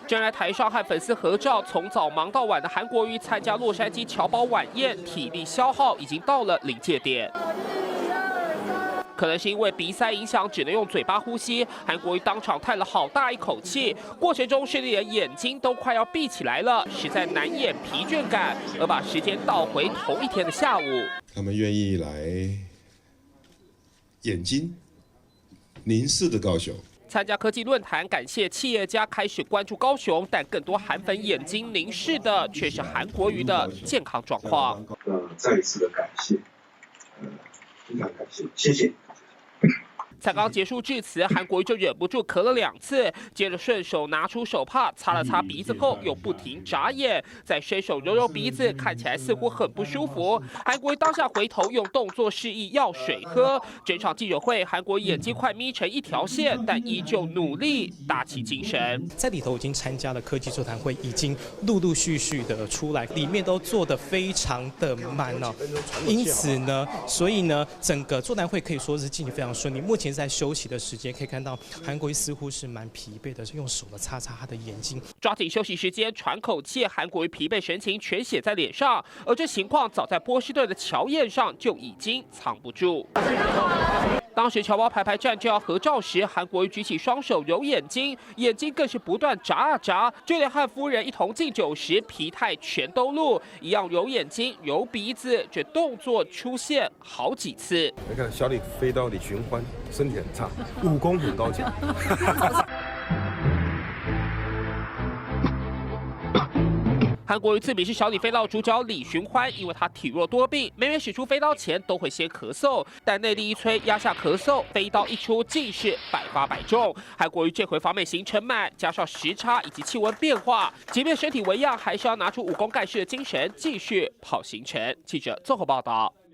站在台上和粉丝合照，从早忙到晚的韩国瑜参加洛杉矶侨胞晚宴，体力消耗已经到了临界点。可能是因为鼻塞影响，只能用嘴巴呼吸。韩国瑜当场叹了好大一口气，过程中甚至连眼睛都快要闭起来了，实在难掩疲倦感，而把时间倒回同一天的下午。他们愿意来眼睛凝视的高雄。参加科技论坛，感谢企业家开始关注高雄，但更多韩粉眼睛凝视的却是韩国瑜的健康状况。再一次的感谢，非常感谢，谢谢。才刚结束致辞，韩国瑜就忍不住咳了2次，接着顺手拿出手帕擦了擦鼻子后，又不停眨眼，再伸手揉揉鼻子，看起来似乎很不舒服。韩国瑜当下回头用动作示意要水喝。整场记者会，韩国瑜眼睛快眯成一条线，但依旧努力打起精神。在里头已经参加了科技座谈会，已经陆续的出来，里面都做得非常的满哦。因此呢，所以呢，整个座谈会可以说是进行非常顺利。目前在休息的时间，可以看到韩国瑜似乎是蛮疲惫的，用手的擦擦他的眼睛，抓紧休息时间喘口气。韩国瑜疲惫神情全写在脸上，而这情况早在波士顿的乔宴上就已经藏不住。当时侨胞排站就要合照时，韩国瑜举起双手揉眼睛，眼睛更是不断眨啊眨，就连和夫人一同敬酒时，疲态全都露，一样揉眼睛、揉鼻子，这动作出现好几次。你看小李飞刀李寻欢，身体很差，武功很高强。韩国瑜自比是小李飞刀主角李寻欢，因为他体弱多病，每每使出飞刀前都会先咳嗽，但内力一催压下咳嗽，飞刀一出尽是百发百中。韩国瑜这回防美行程满，加上时差以及气温变化，即便身体为恙，还是要拿出武功盖世的精神，继续跑行程。记者综合报道。